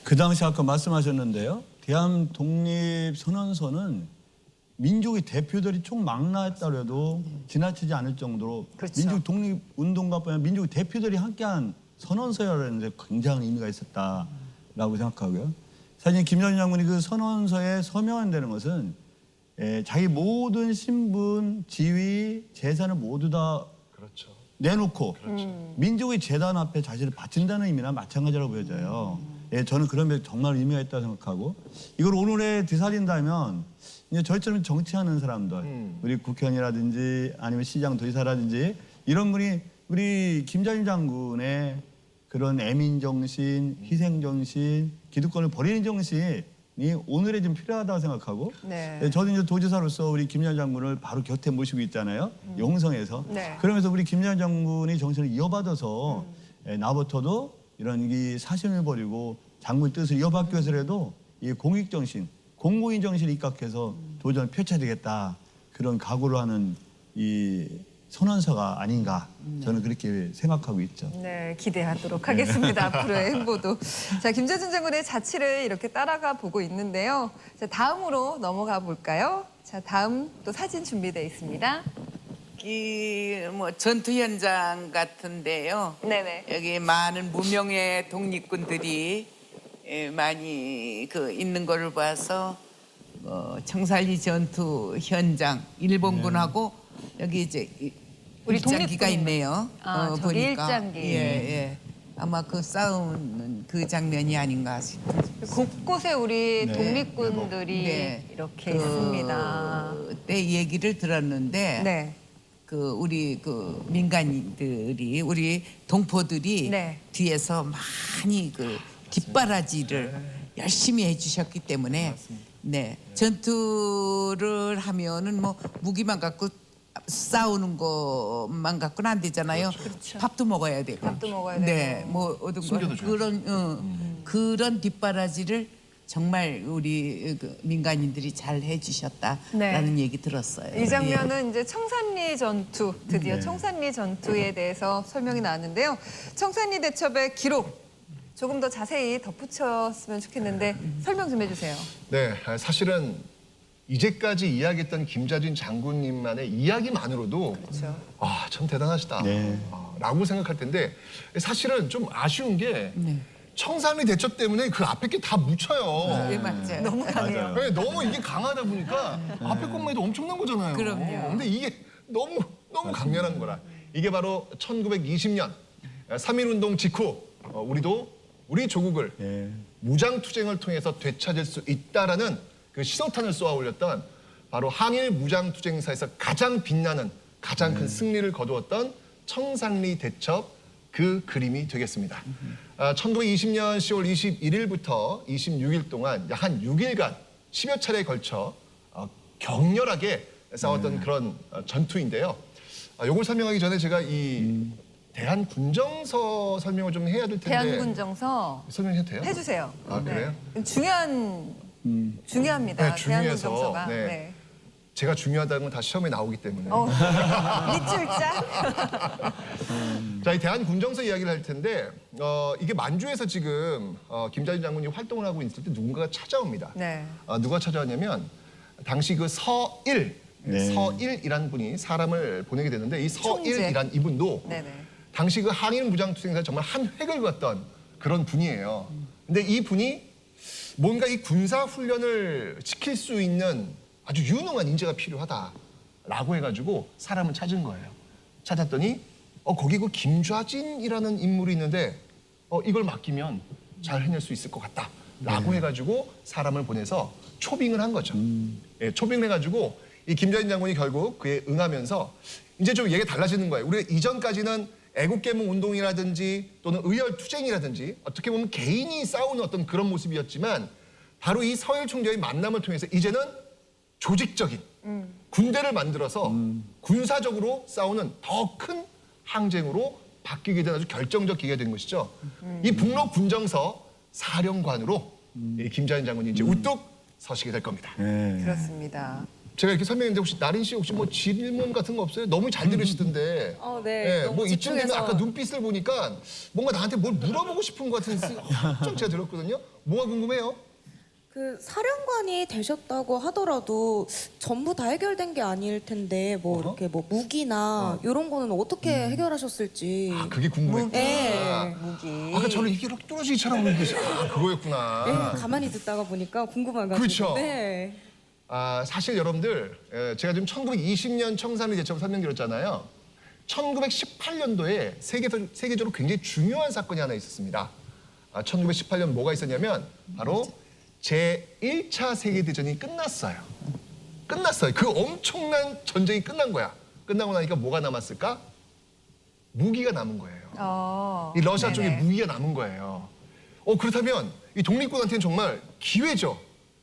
그 당시 아까 말씀하셨는데요. 대한독립선언서는 민족의 대표들이 총 망라했다 해도 지나치지 않을 정도로 그렇죠. 민족 독립운동과 민족의 대표들이 함께한 선언서라는 데 굉장한 의미가 있었다라고 생각하고요. 사실 김좌진 장군이 그 선언서에 서명한다는 것은 자기 모든 신분, 지위, 재산을 모두 다 그렇죠. 내놓고 민족의 재단 앞에 자신을 바친다는 의미나 마찬가지라고 보여져요. 저는 그런 게 정말 의미가 있다고 생각하고 이걸 오늘에 되살린다면 이제 저희처럼 정치하는 사람들, 우리 국회의원이라든지 아니면 시장 도지사라든지 이런 분이 우리 김좌진 장군의 그런 애민 정신, 희생 정신, 기득권을 버리는 정신이 오늘에 좀 필요하다고 생각하고 네. 저도 이제 도지사로서 우리 김좌진 장군을 바로 곁에 모시고 있잖아요. 홍성에서. 네. 그러면서 우리 김좌진 장군이 정신을 이어받아서 나부터도 이런 이 사심을 버리고 장군의 뜻을 이어받기 위해서라도 이 공익 정신, 공고인 정신을 입각해서 도전을 펼쳐야 되겠다. 그런 각오를 하는 이 선언서가 아닌가 저는 그렇게 생각하고 있죠. 네, 기대하도록 하겠습니다. 앞으로의 행보도. 자, 김자진 장군의 자치를 이렇게 따라가 보고 있는데요. 자, 다음으로 넘어가 볼까요? 자, 다음 또 사진 준비되어 있습니다. 이 뭐 전투 현장 같은데요. 네네. 여기 많은 무명의 독립군들이 많이 그 있는 거를 봐서 청살리 전투 현장 일본군하고 여기 이제 우리 일장기가 독립군이- 있네요. 아, 저기 일장기. 예. 아마 그 싸우는 그 장면이 아닌가 싶습니다. 곳곳에 우리 네. 독립군들이 네. 이렇게 있습니다. 그때 얘기를 들었는데 네. 그 우리 그 민간인들이 우리 동포들이 네. 뒤에서 많이 그 뒷바라지를 열심히 해주셨기 때문에 네 전투를 하면은 뭐 무기만 갖고 싸우는 것만 갖고는 안 되잖아요. 밥도 먹어야 되고. 밥도 먹어야 네, 되고. 뭐 어떤 숨겨도 그런 그런 뒷바라지를 정말 우리 그 민간인들이 잘 해주셨다라는 네. 얘기 들었어요. 이 장면은 이제 청산리 전투, 드디어 네. 청산리 전투에 대해서 설명이 나왔는데요. 청산리 대첩의 기록 조금 더 자세히 덧붙였으면 좋겠는데 설명 좀 해주세요. 네, 사실은 이제까지 이야기했던 김자진 장군님만의 이야기만으로도 그렇죠. 아, 참 대단하시다. 네. 라고 생각할 텐데 사실은 좀 아쉬운 게 청산리 대첩 때문에 그 앞에 게 다 묻혀요. 네, 맞아요. 너무 강해요. 맞아요. 네, 너무 이게 강하다 보니까 앞에 것만 해도 엄청난 거잖아요. 그럼요. 근데 이게 너무 강렬한 거라. 이게 바로 1920년 3.1운동 직후 우리 조국을 예. 무장투쟁을 통해서 되찾을 수 있다라는 그 시소탄을 쏘아 올렸던 바로 항일 무장투쟁사에서 가장 빛나는 가장 큰 승리를 거두었던 청산리 대첩 그 그림이 되겠습니다. 1920년 10월 21일부터 26일 동안 약 한 6일간 10여 차례에 걸쳐 격렬하게 싸웠던 그런 전투인데요. 이걸 설명하기 전에 제가 이 대한군정서 설명을 좀 해야 될 텐데 대한군정서 설명해도 돼요? 해주세요. 아, 그래요? 네. 중요합니다. 네, 중요해서, 대한군정서가. 네. 네. 제가 중요하다는 건 다 시험에 나오기 때문에. 밑줄자. 자, 이 대한군정서 이야기를 할 텐데 이게 만주에서 지금 김자진 장군이 활동을 하고 있을 때 누군가가 찾아옵니다. 네. 누가 찾아왔냐면 당시 그 서일, 네. 서일이란 분이 사람을 보내게 되는데 이 서일이란 이분도 네네. 당시 그 항일 무장투쟁사에 정말 한 획을 그었던 그런 분이에요. 근데 이 분이 뭔가 이 군사 훈련을 시킬 수 있는 아주 유능한 인재가 필요하다라고 해가지고 사람을 찾은 거예요. 찾았더니 거기 그 김좌진이라는 인물이 있는데 이걸 맡기면 잘 해낼 수 있을 것 같다라고 해가지고 사람을 보내서 초빙을 한 거죠. 예, 초빙을 해가지고 이 김좌진 장군이 결국 그에 응하면서 이제 좀 얘기가 달라지는 거예요. 우리가 이전까지는 애국개몽 운동이라든지 또는 의열투쟁이라든지 어떻게 보면 개인이 싸우는 어떤 그런 모습이었지만 바로 이 서일 총재의 만남을 통해서 이제는 조직적인 군대를 만들어서 군사적으로 싸우는 더 큰 항쟁으로 바뀌게 된 아주 결정적 계기가 된 것이죠. 이 북로 군정서 사령관으로 이 김자진 장군이 이제 우뚝 서시게 될 겁니다. 예. 그렇습니다. 제가 이렇게 설명했는데 혹시 나린 씨 혹시 뭐 질문 같은 거 없어요? 너무 잘 들으시던데. 네. 너무 뭐 이쯤 되면 집중해서. 아까 눈빛을 보니까 뭔가 나한테 뭘 물어보고 싶은 것 같은 좀 제가 들었거든요. 뭐가 궁금해요? 그 사령관이 되셨다고 하더라도 전부 다 해결된 게 아닐 텐데 뭐 이렇게 뭐 무기나 이런 거는 어떻게 해결하셨을지. 아, 그게 궁금했구나. 네. 무기. 아까 저를 이렇게 뚫어지기처럼 보는데 그거였구나. 네, 가만히 듣다가 보니까 궁금해가지고. 그렇죠. 네. 사실 여러분들 제가 지금 1920년 청산리 대첩을 설명드렸잖아요. 1918년도에 세계적으로 굉장히 중요한 사건이 하나 있었습니다. 1918년 뭐가 있었냐면 바로 제1차 세계대전이 끝났어요. 끝났어요. 그 엄청난 전쟁이 끝난 거야. 끝나고 나니까 뭐가 남았을까? 무기가 남은 거예요. 이 러시아 쪽에 네네. 무기가 남은 거예요. 그렇다면 이 독립군한테는 정말 기회죠.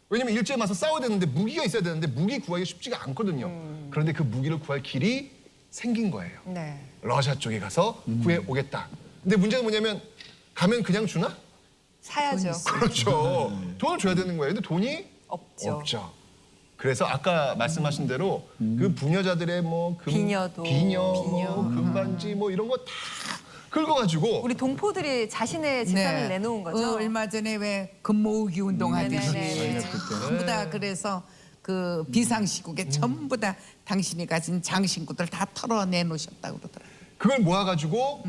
왜냐면 일제에 맞서 싸워야 되는데 무기가 있어야 되는데 무기 구하기 쉽지가 않거든요. 그런데 그 무기를 구할 길이 생긴 거예요. 네. 러시아 쪽에 가서 구해 오겠다. 근데 문제는 뭐냐면 가면 그냥 주나? 사야죠. 그렇죠. 돈을 줘야 되는 거예요. 근데 돈이 없죠. 없죠. 그래서 아까 말씀하신 대로 그 부녀자들의 뭐 비녀, 금반지 뭐 이런 거 다 긁어가지고 우리 동포들이 자신의 재산을 내놓은 거죠. 얼마 전에 왜 금모으기 운동하듯이 네네네. 전부 다 그래서 그 비상시국에 전부 다 당신이 가진 장신구들 다 털어내놓으셨다고 그러더라고요. 그걸 모아가지고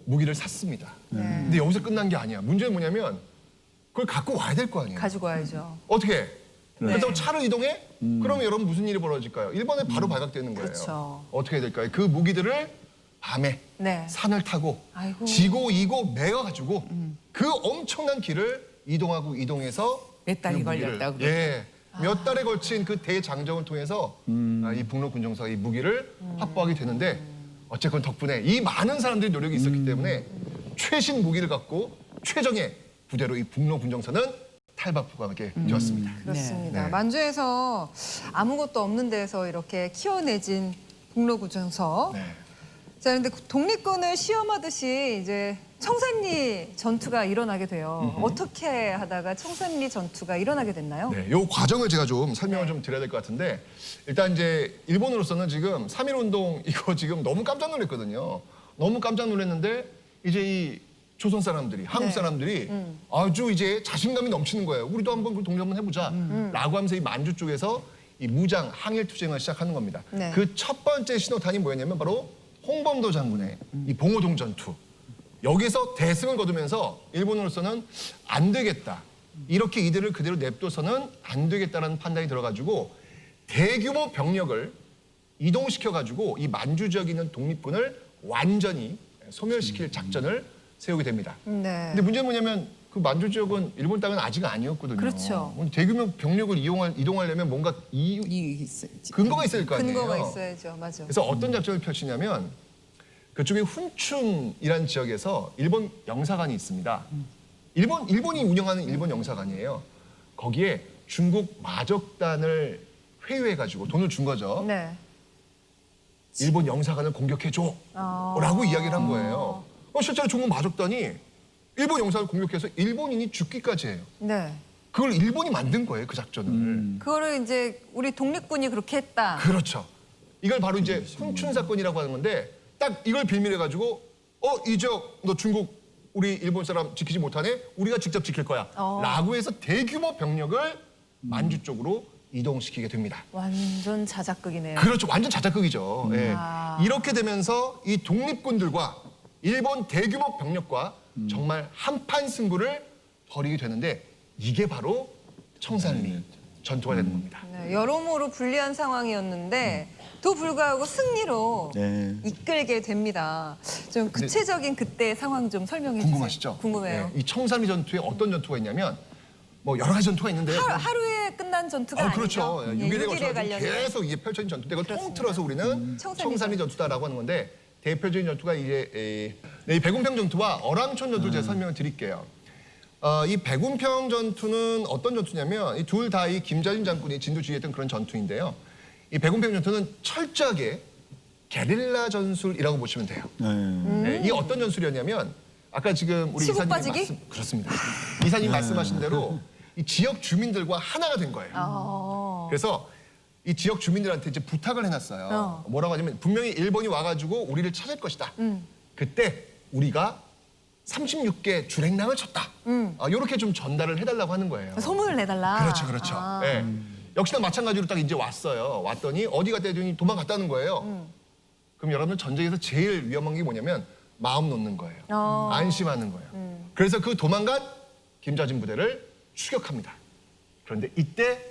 무기를 샀습니다. 근데 여기서 끝난 게 아니야. 문제는 뭐냐면 그걸 갖고 와야 될 거 아니에요. 가지고 와야죠. 어떻게? 그렇다고 차로 이동해? 그러면 여러분 무슨 일이 벌어질까요? 일본에 바로 발각되는 거예요. 그렇죠. 어떻게 해야 될까요? 그 무기들을 밤에 네. 산을 타고 아이고. 지고 이고 매어가지고 그 엄청난 길을 이동해서 몇 달이 그 무기를, 걸렸다고 그러죠. 예, 몇 달에 걸친 그 대장정을 통해서 이 북로 군정사가 이 무기를 확보하게 되는데 어쨌건 덕분에 이 많은 사람들의 노력이 있었기 때문에 최신 무기를 갖고 최정예 부대로 이 북로 군정사는 탈바꿈하게 되었습니다. 그렇습니다. 네. 만주에서 아무것도 없는 데서 이렇게 키워내진 북로구정서. 네. 자, 근데 독립군을 시험하듯이 이제 청산리 전투가 일어나게 돼요. 어떻게 하다가 청산리 전투가 일어나게 됐나요? 네, 요 과정을 제가 좀 설명을 좀 드려야 될 것 같은데 일단 이제 일본으로서는 지금 3.1 운동 이거 지금 너무 깜짝 놀랐거든요. 너무 깜짝 놀랐는데 이제 이 조선 사람들이 한국 사람들이 아주 이제 자신감이 넘치는 거예요. 우리도 한번 그 독립 한번 해보자 라고 하면서 이 만주 쪽에서 이 무장 항일 투쟁을 시작하는 겁니다. 네. 그 첫 번째 신호탄이 뭐였냐면 바로 홍범도 장군의 이 봉오동 전투. 여기서 대승을 거두면서 일본으로서는 안 되겠다. 이렇게 이들을 그대로 냅둬서는 안 되겠다라는 판단이 들어가지고 대규모 병력을 이동시켜가지고 이 만주 지역에 있는 독립군을 완전히 소멸시킬 작전을 세우게 됩니다. 네. 근데 문제는 뭐냐면 그 만주 지역은 일본 땅은 아직 아니었거든요. 그렇죠. 대규모 병력을 이동하려면 뭔가 있어야지. 근거가 있을 거 아니에요. 근거가 있어야죠. 맞아. 그래서 어떤 작전을 펼치냐면 그쪽에 훈춘이라는 지역에서 일본 영사관이 있습니다. 일본이 운영하는 일본 영사관이에요. 거기에 중국 마적단을 회유해가지고 돈을 준 거죠. 네. 일본 영사관을 공격해줘 라고 이야기를 한 거예요. 실제로 중국 마적단이 일본 영사관을 공격해서 일본인이 죽기까지 해요. 네. 그걸 일본이 만든 거예요, 그 작전을. 그거를 이제 우리 독립군이 그렇게 했다. 그렇죠. 이걸 바로 이제 훈춘 사건이라고 하는 건데 딱 이걸 빌밀해가지고 이 지역 너 중국 우리 일본 사람 지키지 못하네? 우리가 직접 지킬 거야. 라고 해서 대규모 병력을 만주 쪽으로 이동시키게 됩니다. 완전 자작극이네요. 그렇죠. 완전 자작극이죠. 예. 이렇게 되면서 이 독립군들과 일본 대규모 병력과 정말 한판 승부를 벌이게 되는데 이게 바로 청산리 전투가 되는 겁니다. 네, 여러모로 불리한 상황이었는데 또 불구하고 승리로 네. 이끌게 됩니다. 좀 구체적인 그때 상황 좀 설명해 주세요. 궁금하시죠? 궁금해요. 이 청산리 전투에 어떤 전투가 있냐면 뭐 여러 가지 전투가 있는데요. 하루에 끝난 전투가 그렇죠. 아니죠. 6일에 걸쳐서 걸쳐서 관련된. 계속 이게 펼쳐진 전투인데 그걸 통틀어서 우리는 청산리 청산리 전투다라고 하는 건데 대표적인 전투가 이제 이 백운평 전투와 어랑촌 전투를 제가 설명을 드릴게요. 이 백운평 전투는 어떤 전투냐면 이 둘 다 이 김자진 장군이 진두지휘했던 그런 전투인데요. 이 백운평 전투는 철저하게 게릴라 전술이라고 보시면 돼요. 네, 이 어떤 전술이었냐면 아까 지금 우리 치고 이사님이 빠지기? 그렇습니다. 이사님 말씀하신 대로 이 지역 주민들과 하나가 된 거예요. 그래서 이 지역 주민들한테 이제 부탁을 해놨어요. 뭐라고 하냐면 분명히 일본이 와가지고 우리를 찾을 것이다. 그때 우리가 36개 주랭랑을 쳤다. 이렇게 좀 전달을 해달라고 하는 거예요. 소문을 내달라. 그렇죠, 그렇죠. 예. 역시나 마찬가지로 딱 이제 왔어요. 왔더니 어디 갔다 했더니 도망갔다는 거예요. 그럼 여러분 전쟁에서 제일 위험한 게 뭐냐면 마음 놓는 거예요. 안심하는 거예요. 그래서 그 도망간 김자진 부대를 추격합니다. 그런데 이때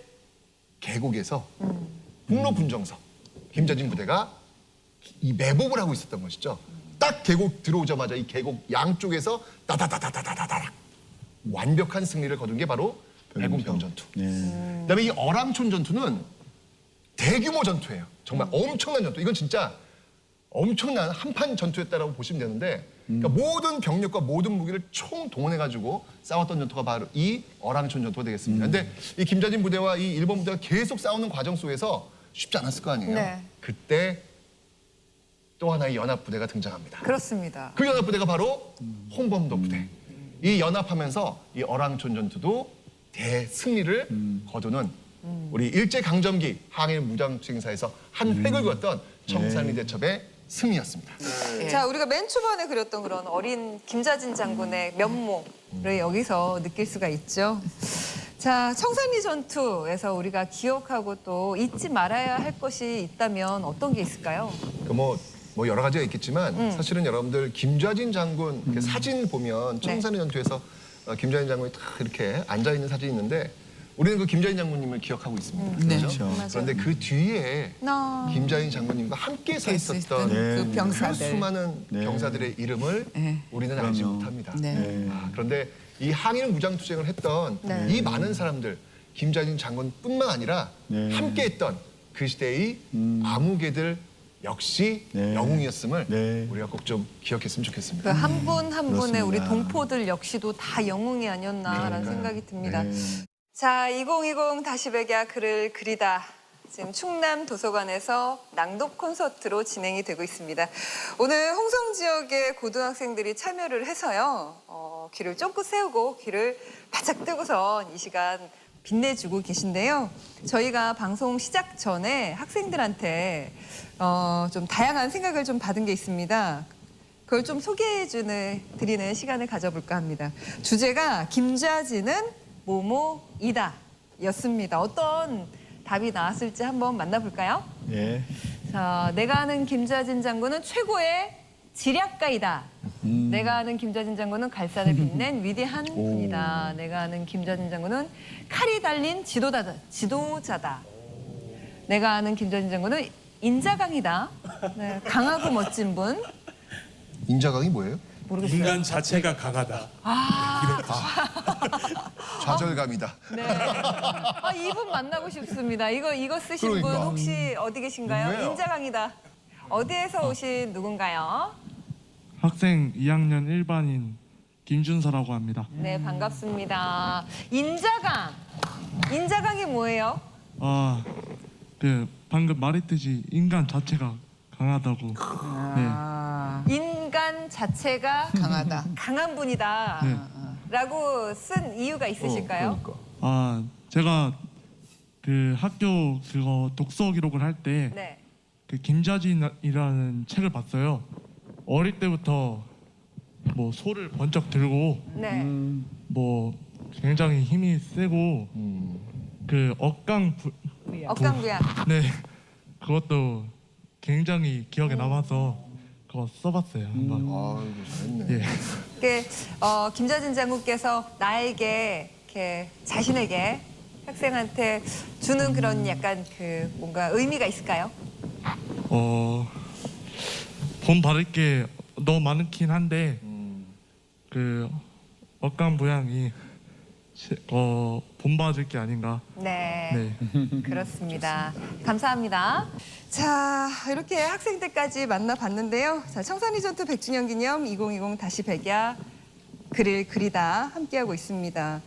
계곡에서 북로 군정서 김자진 부대가 이 매복을 하고 있었던 것이죠. 딱 계곡 들어오자마자 이 계곡 양쪽에서 따다다다다다다닥 완벽한 승리를 거둔 게 바로 백운평 전투. 그다음에 이 어랑촌 전투는 대규모 전투예요. 정말 엄청난 전투. 이건 진짜 엄청난 한판 전투였다라고 보시면 되는데 그러니까 모든 병력과 모든 무기를 총동원해가지고 싸웠던 전투가 바로 이 어랑촌 전투가 되겠습니다. 근데 이 김자진 부대와 이 일본 부대가 계속 싸우는 과정 속에서 쉽지 않았을 거 아니에요. 네. 그때 또 하나의 연합부대가 등장합니다. 그렇습니다. 그 연합부대가 바로 홍범도 부대. 이 연합하면서 이 어랑촌 전투도 대승리를 거두는 우리 일제강점기 항일 무장투쟁사에서 한 획을 그었던 청산리 대첩의 승리였습니다. 자, 우리가 맨 초반에 그렸던 그런 어린 김자진 장군의 면모를 여기서 느낄 수가 있죠. 자, 청산리 전투에서 우리가 기억하고 또 잊지 말아야 할 것이 있다면 어떤 게 있을까요? 뭐 여러 가지가 있겠지만 사실은 여러분들 김좌진 장군 이렇게 사진 보면 청산리 전투에서 김좌진 장군이 딱 이렇게 앉아 있는 사진이 있는데 우리는 그 김좌진 장군님을 기억하고 있습니다. 네. 그렇죠? 그런데 그 뒤에 김좌진 장군님과 함께 서 있었던 그 병사들. 수많은 병사들의 이름을 우리는 알지 못합니다. 네. 그런데 이 항일 무장투쟁을 했던 이 많은 사람들 김좌진 장군뿐만 아니라 함께했던 그 시대의 아무개들 역시 영웅이었음을 우리가 꼭 좀 기억했으면 좋겠습니다. 그 한 분 한 분의 우리 그렇습니다. 동포들 역시도 다 영웅이 아니었나라는 생각이 듭니다. 자, 2020 다시 백야 글을 그리다. 지금 충남 도서관에서 낭독 콘서트로 진행이 되고 있습니다. 오늘 홍성 지역의 고등학생들이 참여를 해서요. 귀를 쫑긋 세우고 귀를 바짝 뜨고선 이 시간 빛내주고 계신데요. 저희가 방송 시작 전에 학생들한테 좀 다양한 생각을 좀 받은 게 있습니다. 그걸 좀 소개해 드리는 시간을 가져볼까 합니다. 주제가 김좌진은 뭐뭐이다 였습니다. 어떤 답이 나왔을지 한번 만나볼까요? 예. 자, 내가 아는 김좌진 장군은 최고의 지략가이다. 내가 아는 김좌진 장군은 갈산을 빛낸 위대한 분이다. 내가 아는 김좌진 장군은 칼이 달린 지도자다. 내가 아는 김좌진 장군은 인자강이다. 네, 강하고 멋진 분. 인자강이 뭐예요? 모르겠어요. 인간 자체가 강하다. 좌절감이다. 네. 이분 만나고 싶습니다. 이거 쓰신 분 그러니까. 혹시 어디 계신가요? 누구예요? 인자강이다. 어디에서 오신 누군가요? 학생 2학년 1반인 김준서라고 합니다. 네, 반갑습니다. 인자강이 뭐예요? 방금 말했듯이 인간 자체가 강하다고. 인간 자체가 강하다. 강한 분이다. 네. 라고 쓴 이유가 있으실까요? 제가 그 학교 그거 독서 기록을 할 때 네. 그 김좌진이라는 책을 봤어요. 어릴 때부터 뭐 소를 번쩍 들고 네. 뭐 굉장히 힘이 세고 그 억강부양 네. 그것도 굉장히 기억에 남아서 그거 써봤어요 한번. 아이고 잘했네. 예. 김좌진 장군께서 나에게 이렇게 자신에게 학생한테 주는 그런 약간 그 뭔가 의미가 있을까요? 본 받을 게 너무 많긴 한데 그 억강부양이 본 받을 게 아닌가. 네. 그렇습니다. 감사합니다. 자, 이렇게 학생들까지 만나봤는데요. 자, 청산리 전투 100주년 기념 2020 다시 백야 글을 그리다 함께하고 있습니다.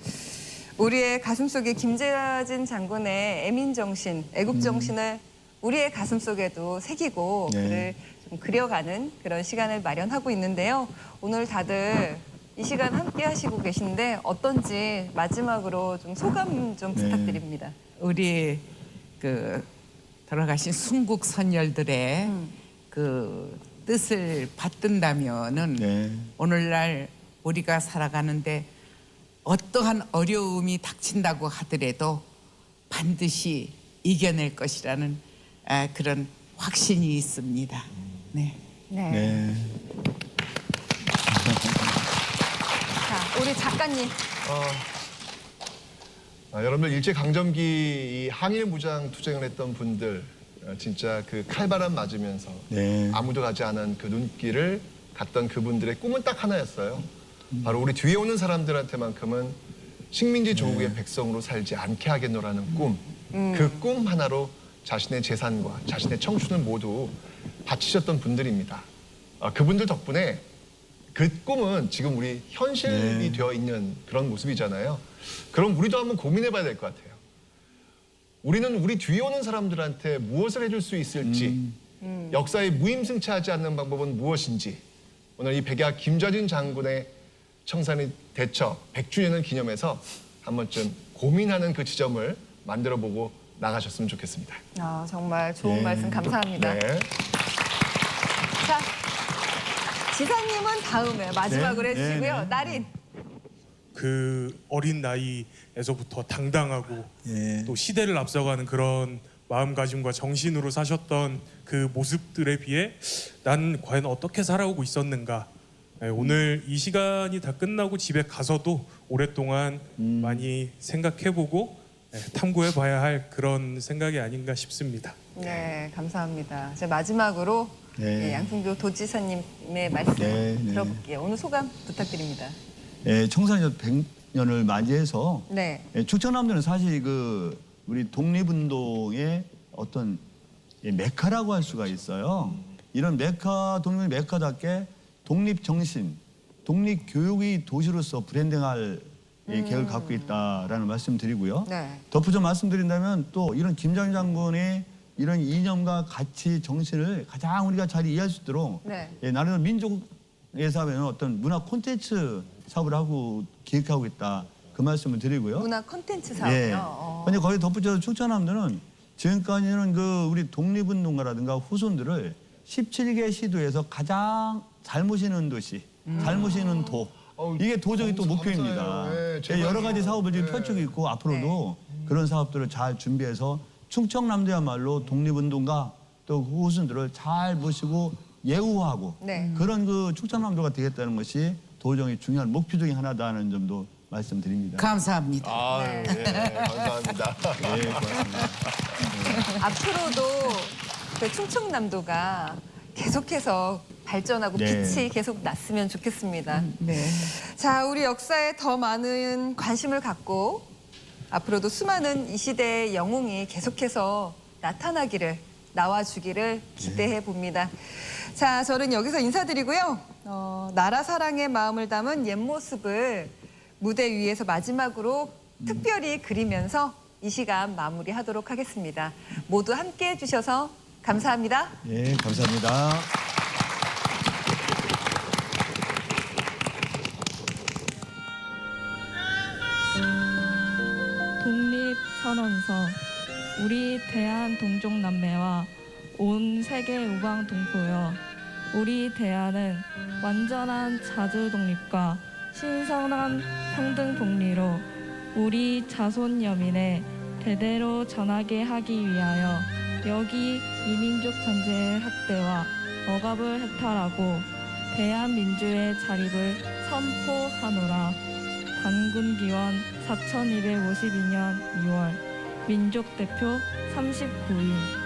우리의 가슴속에 김좌진 장군의 애민정신, 애국정신을 우리의 가슴속에도 새기고 글을 좀 그려가는 그런 시간을 마련하고 있는데요. 오늘 다들 이 시간 함께 하시고 계신데 어떤지 마지막으로 좀 소감 좀 부탁드립니다. 우리 그 돌아가신 순국 선열들의 그 뜻을 받든다면은 오늘날 우리가 살아가는데 어떠한 어려움이 닥친다고 하더라도 반드시 이겨낼 것이라는 그런 확신이 있습니다. 네. 자, 우리 작가님. 여러분들 일제강점기 이 항일 무장 투쟁을 했던 분들 진짜 그 칼바람 맞으면서 아무도 가지 않은 그 눈길을 갔던 그분들의 꿈은 딱 하나였어요. 바로 우리 뒤에 오는 사람들한테만큼은 식민지 조국의 백성으로 살지 않게 하겠노라는 꿈. 그 꿈 하나로 자신의 재산과 자신의 청춘을 모두 바치셨던 분들입니다. 그분들 덕분에 그 꿈은 지금 우리 현실이 되어 있는 그런 모습이잖아요. 그럼 우리도 한번 고민해 봐야 될 것 같아요. 우리는 우리 뒤에 오는 사람들한테 무엇을 해줄 수 있을지, 역사에 무임승차하지 않는 방법은 무엇인지, 오늘 이 백야 김좌진 장군의 청산리 대첩 100주년을 기념해서 한 번쯤 고민하는 그 지점을 만들어보고 나가셨으면 좋겠습니다. 아, 정말 좋은 예. 말씀 감사합니다. 네. 자, 지사님은 다음에 마지막으로 네, 해주시고요. 네, 네. 나린. 그 어린 나이에서부터 당당하고 예. 또 시대를 앞서가는 그런 마음가짐과 정신으로 사셨던 그 모습들에 비해 난 과연 어떻게 살아오고 있었는가. 오늘 이 시간이 다 끝나고 집에 가서도 오랫동안 많이 생각해보고 탐구해봐야 할 그런 생각이 아닌가 싶습니다. 네, 감사합니다. 이제 마지막으로 네. 예, 양승조 도지사님의 말씀 네, 네. 들어볼게요. 오늘 소감 부탁드립니다. 예, 청산리 100년을 맞이해서 네. 예, 충청남도는 사실 우리 독립운동의 어떤 메카라고 할 수가 있어요. 이런 독립 메카답게 독립 정신, 독립 교육의 도시로서 브랜딩할 계획을 갖고 있다라는 말씀드리고요. 네. 덧붙여 말씀드린다면 또 이런 김장훈 장군의 이런 이념과 가치, 정신을 가장 우리가 잘 이해할 수 있도록 네. 나름대로 민족에서 하면 어떤 문화 콘텐츠 사업을 하고 기획하고 있다. 그 말씀을 드리고요. 문화 콘텐츠 사업이요. 예. 근데 거기에 덧붙여서 충청남도는 지금까지는 우리 독립운동가라든가 후손들을 17개 시도에서 가장 잘 모시는 도시, 잘 모시는 도. 이게 도정이 또 목표입니다. 감사해요. 예, 예, 제발요. 여러 가지 사업을 지금 예. 펼치고 있고 앞으로도 그런 사업들을 잘 준비해서 충청남도야말로 독립운동가 또 후손들을 잘 모시고 예우하고 네. 그런 충청남도가 되겠다는 것이 도정의 중요한 목표 중에 하나다는 점도 말씀드립니다. 감사합니다. 아유, 예, 감사합니다. 예, 고맙습니다. 앞으로도 그 충청남도가 계속해서 발전하고 네. 빛이 계속 났으면 좋겠습니다. 네. 자, 우리 역사에 더 많은 관심을 갖고 앞으로도 수많은 이 시대의 영웅이 계속해서 나와주기를 기대해 봅니다. 자, 저는 여기서 인사드리고요. 나라 사랑의 마음을 담은 옛 모습을 무대 위에서 마지막으로 특별히 그리면서 이 시간 마무리하도록 하겠습니다. 모두 함께 해주셔서 감사합니다. 예, 감사합니다. 독립선언서 우리 대한 동족남매와 온 세계 우방 동포여 우리 대한은 완전한 자주 독립과 신선한 평등 복리로 우리 자손 여민에 대대로 전하게 하기 위하여 여기 이민족 전제의 학대와 억압을 해탈하고 대한민주의 자립을 선포하노라. 단군기원 4252년 2월 민족대표 39인